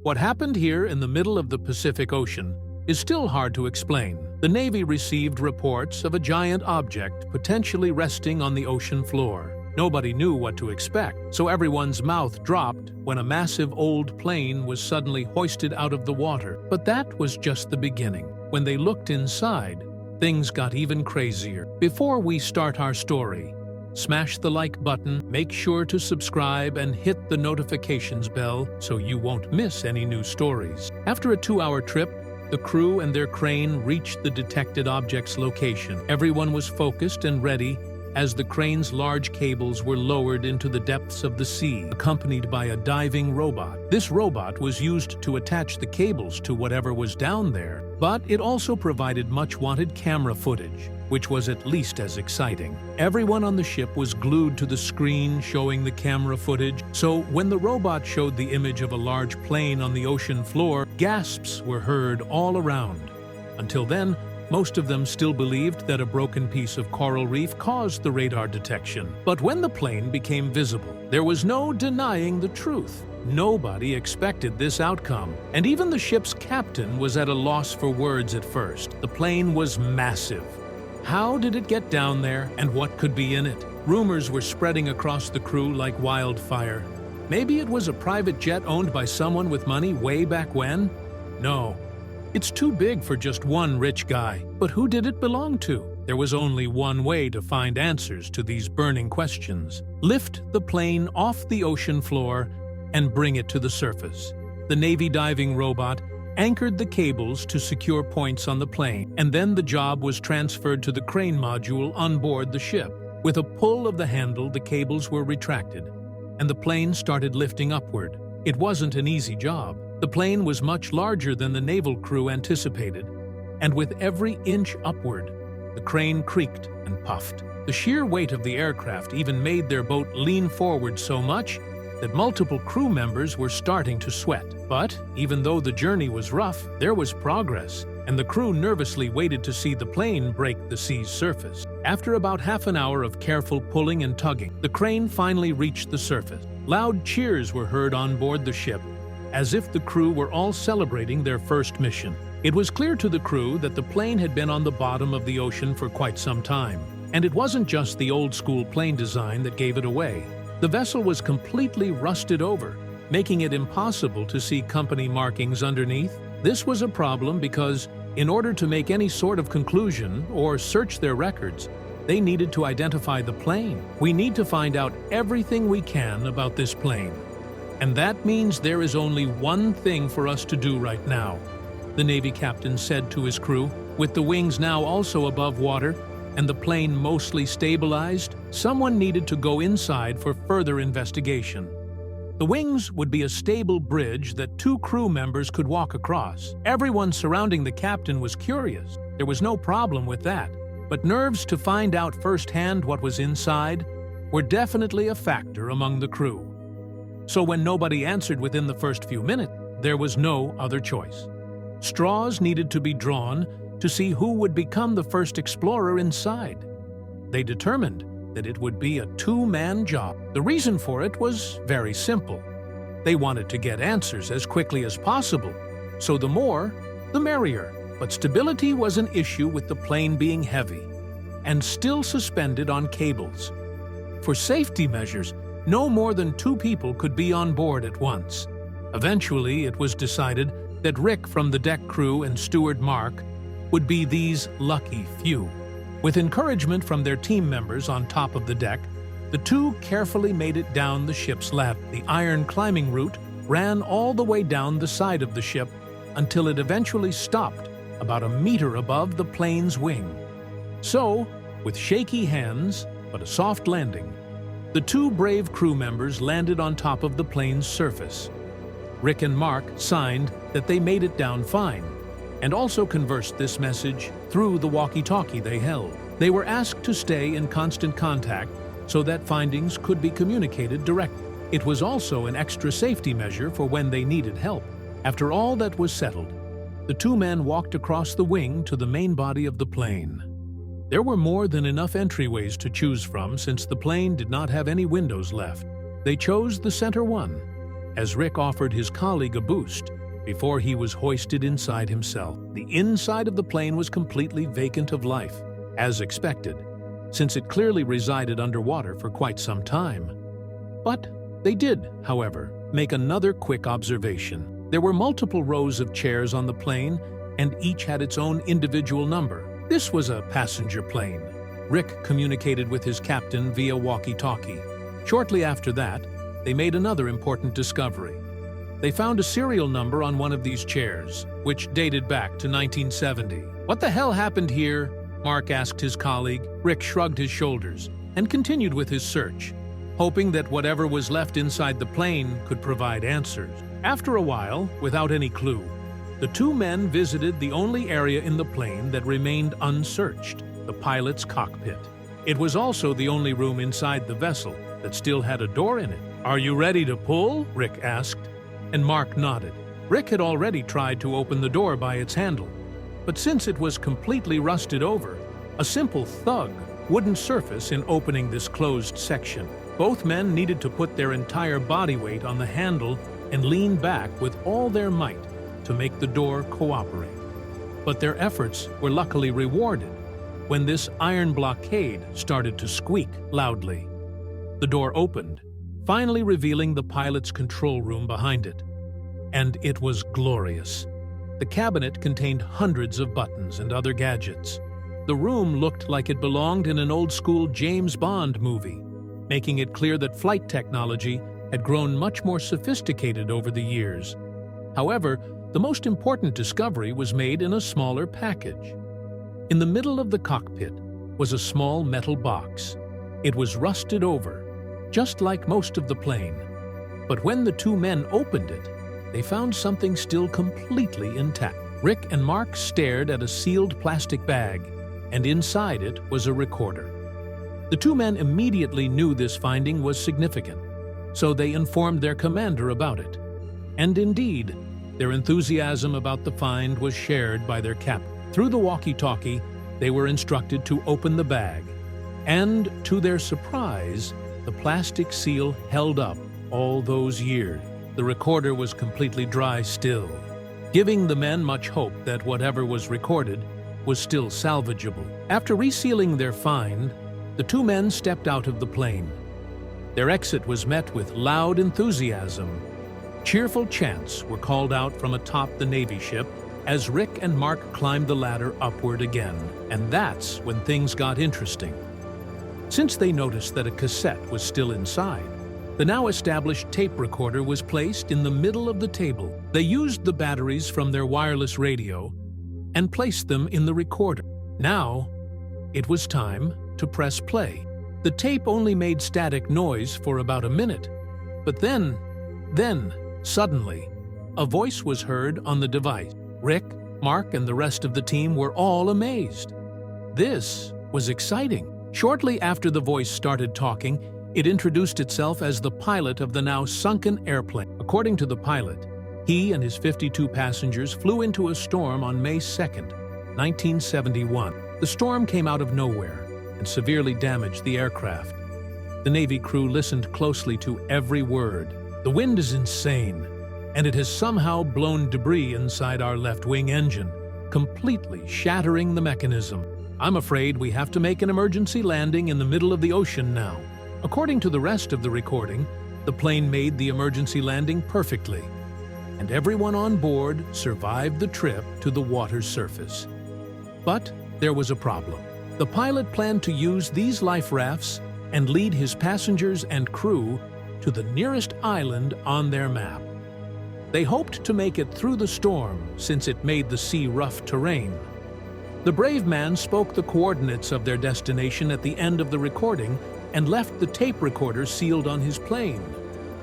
What happened here in the middle of the Pacific Ocean is still hard to explain. The Navy received reports of a giant object potentially resting on the ocean floor. Nobody knew what to expect, so everyone's mouth dropped when a massive old plane was suddenly hoisted out of the water. But that was just the beginning. When they looked inside, things got even crazier. Before we start our story, smash the like button, make sure to subscribe, and hit the notifications bell so you won't miss any new stories. After a 2-hour trip, the crew and their crane reached the detected object's location. Everyone was focused and ready as the crane's large cables were lowered into the depths of the sea, accompanied by a diving robot. This robot was used to attach the cables to whatever was down there, but it also provided much-wanted camera footage, which was at least as exciting. Everyone on the ship was glued to the screen showing the camera footage, so when the robot showed the image of a large plane on the ocean floor, gasps were heard all around. Until then, most of them still believed that a broken piece of coral reef caused the radar detection. But when the plane became visible, there was no denying the truth. Nobody expected this outcome, and even the ship's captain was at a loss for words at first. The plane was massive. How did it get down there, and what could be in it? Rumors were spreading across the crew like wildfire. Maybe it was a private jet owned by someone with money way back when? No. It's too big for just one rich guy. But who did it belong to? There was only one way to find answers to these burning questions. Lift the plane off the ocean floor and bring it to the surface. The Navy diving robot anchored the cables to secure points on the plane, and then the job was transferred to the crane module on board the ship. With a pull of the handle, the cables were retracted, and the plane started lifting upward. It wasn't an easy job. The plane was much larger than the naval crew anticipated, and with every inch upward, the crane creaked and puffed. The sheer weight of the aircraft even made their boat lean forward so much that multiple crew members were starting to sweat. But even though the journey was rough, there was progress, and the crew nervously waited to see the plane break the sea's surface. After about half an hour of careful pulling and tugging, the crane finally reached the surface. Loud cheers were heard on board the ship, as if the crew were all celebrating their first mission. It was clear to the crew that the plane had been on the bottom of the ocean for quite some time, and it wasn't just the old-school plane design that gave it away. The vessel was completely rusted over, making it impossible to see company markings underneath. This was a problem because, in order to make any sort of conclusion or search their records, they needed to identify the plane. We need to find out everything we can about this plane. And that means there is only one thing for us to do right now, the Navy captain said to his crew. With the wings now also above water and the plane mostly stabilized, someone needed to go inside for further investigation. The wings would be a stable bridge that 2 crew members could walk across. Everyone surrounding the captain was curious. There was no problem with that, but nerves to find out firsthand what was inside were definitely a factor among the crew. So when nobody answered within the first few minutes, there was no other choice. Straws needed to be drawn to see who would become the first explorer inside. They determined that it would be a 2-man job. The reason for it was very simple. They wanted to get answers as quickly as possible, so the more, the merrier. But stability was an issue with the plane being heavy and still suspended on cables. For safety measures, no more than 2 people could be on board at once. Eventually, it was decided that Rick from the deck crew and steward Mark would be these lucky few. With encouragement from their team members on top of the deck, the 2 carefully made it down the ship's ladder. The iron climbing route ran all the way down the side of the ship until it eventually stopped about a meter above the plane's wing. So, with shaky hands but a soft landing, the 2 brave crew members landed on top of the plane's surface. Rick and Mark signed that they made it down fine, and also conversed this message through the walkie-talkie they held. They were asked to stay in constant contact so that findings could be communicated directly. It was also an extra safety measure for when they needed help. After all that was settled, the 2 men walked across the wing to the main body of the plane. There were more than enough entryways to choose from since the plane did not have any windows left. They chose the center one, as Rick offered his colleague a boost before he was hoisted inside himself. The inside of the plane was completely vacant of life, as expected, since it clearly resided underwater for quite some time. But they did, however, make another quick observation. There were multiple rows of chairs on the plane, and each had its own individual number. This was a passenger plane. Rick communicated with his captain via walkie-talkie. Shortly after that, they made another important discovery. They found a serial number on one of these chairs, which dated back to 1970. "What the hell happened here?" Mark asked his colleague. Rick shrugged his shoulders and continued with his search, hoping that whatever was left inside the plane could provide answers. After a while, without any clue, the two men visited the only area in the plane that remained unsearched, the pilot's cockpit. It was also the only room inside the vessel that still had a door in it. "Are you ready to pull?" Rick asked, and Mark nodded. Rick had already tried to open the door by its handle, but since it was completely rusted over, a simple thud wouldn't surface in opening this closed section. Both men needed to put their entire body weight on the handle and lean back with all their might to make the door cooperate. But their efforts were luckily rewarded when this iron blockade started to squeak loudly. The door opened, finally revealing the pilot's control room behind it. And it was glorious. The cabinet contained hundreds of buttons and other gadgets. The room looked like it belonged in an old-school James Bond movie, making it clear that flight technology had grown much more sophisticated over the years. However, the most important discovery was made in a smaller package. In the middle of the cockpit was a small metal box. It was rusted over, just like most of the plane. But when the two men opened it, they found something still completely intact. Rick and Mark stared at a sealed plastic bag, and inside it was a recorder. The two men immediately knew this finding was significant, so they informed their commander about it. And indeed, their enthusiasm about the find was shared by their captain. Through the walkie-talkie, they were instructed to open the bag, and to their surprise, the plastic seal held up all those years. The recorder was completely dry still, giving the men much hope that whatever was recorded was still salvageable. After resealing their find, the two men stepped out of the plane. Their exit was met with loud enthusiasm. Cheerful chants were called out from atop the Navy ship as Rick and Mark climbed the ladder upward again. And that's when things got interesting. Since they noticed that a cassette was still inside, the now established tape recorder was placed in the middle of the table. They used the batteries from their wireless radio and placed them in the recorder. Now, it was time to press play. The tape only made static noise for about a minute, but then, suddenly, a voice was heard on the device. Rick, Mark, and the rest of the team were all amazed. This was exciting. Shortly after the voice started talking, it introduced itself as the pilot of the now sunken airplane. According to the pilot, he and his 52 passengers flew into a storm on May 2nd, 1971. The storm came out of nowhere and severely damaged the aircraft. The Navy crew listened closely to every word. "The wind is insane, and it has somehow blown debris inside our left-wing engine, completely shattering the mechanism. I'm afraid we have to make an emergency landing in the middle of the ocean now." According to the rest of the recording, the plane made the emergency landing perfectly, and everyone on board survived the trip to the water's surface. But there was a problem. The pilot planned to use these life rafts and lead his passengers and crew to the nearest island on their map. They hoped to make it through the storm since it made the sea rough terrain. The brave man spoke the coordinates of their destination at the end of the recording and left the tape recorder sealed on his plane,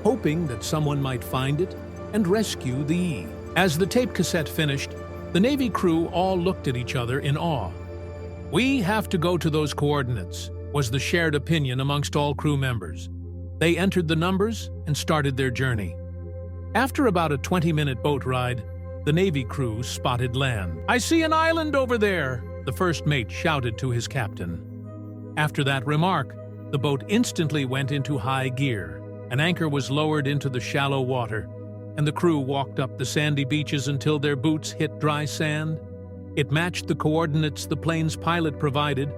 hoping that someone might find it and rescue the E. As the tape cassette finished, the Navy crew all looked at each other in awe. "We have to go to those coordinates," was the shared opinion amongst all crew members. They entered the numbers and started their journey. After about a 20-minute boat ride, the Navy crew spotted land. "I see an island over there," the first mate shouted to his captain. After that remark, the boat instantly went into high gear, An anchor was lowered into the shallow water, and the crew walked up the sandy beaches until their boots hit dry sand. It matched the coordinates the plane's pilot provided,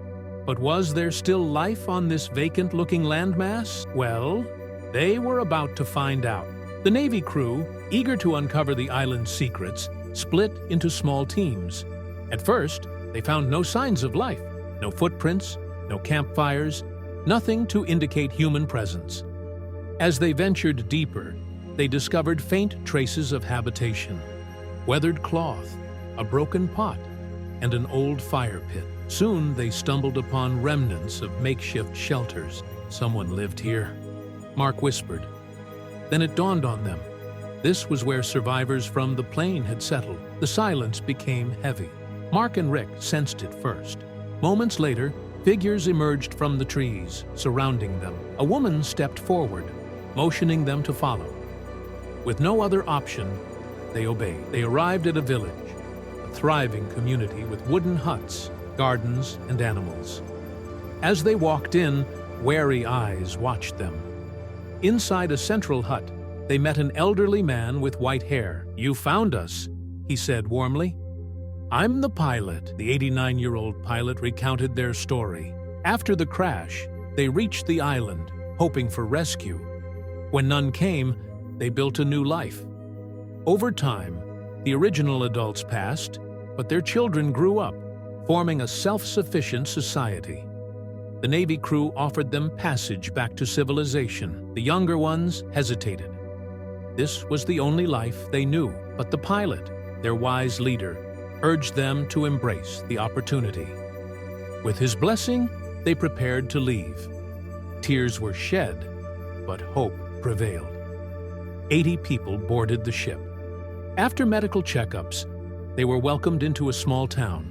but was there still life on this vacant-looking landmass? Well, they were about to find out. The Navy crew, eager to uncover the island's secrets, split into small teams. At first, they found no signs of life, no footprints, no campfires, nothing to indicate human presence. As they ventured deeper, they discovered faint traces of habitation: weathered cloth, a broken pot, and an old fire pit. Soon they stumbled upon remnants of makeshift shelters. Someone lived here, Mark whispered. Then it dawned on them. This was where survivors from the plane had settled. The silence became heavy. Mark and Rick sensed it first. Moments later, figures emerged from the trees surrounding them. A woman stepped forward, motioning them to follow. With no other option, they obeyed. They arrived at a village, a thriving community with wooden huts, gardens, and animals. As they walked in, wary eyes watched them. Inside a central hut, they met an elderly man with white hair. "You found us," he said warmly. "I'm the pilot." The 89-year-old pilot recounted their story. After the crash, they reached the island, hoping for rescue. When none came, they built a new life. Over time, the original adults passed, but their children grew up, forming a self-sufficient society. The Navy crew offered them passage back to civilization. The younger ones hesitated. This was the only life they knew, but the pilot, their wise leader, urged them to embrace the opportunity. With his blessing, they prepared to leave. Tears were shed, but hope prevailed. 80 people boarded the ship. After medical checkups, they were welcomed into a small town,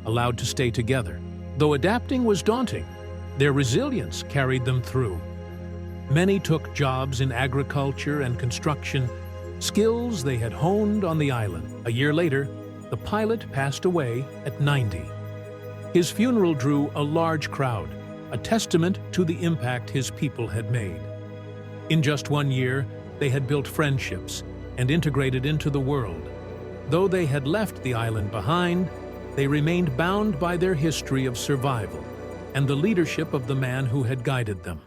allowed to stay together. Though adapting was daunting, their resilience carried them through. Many took jobs in agriculture and construction, skills they had honed on the island. A year later, the pilot passed away at 90. His funeral drew a large crowd, a testament to the impact his people had made. In just 1 year, they had built friendships and integrated into the world. Though they had left the island behind, they remained bound by their history of survival and the leadership of the man who had guided them.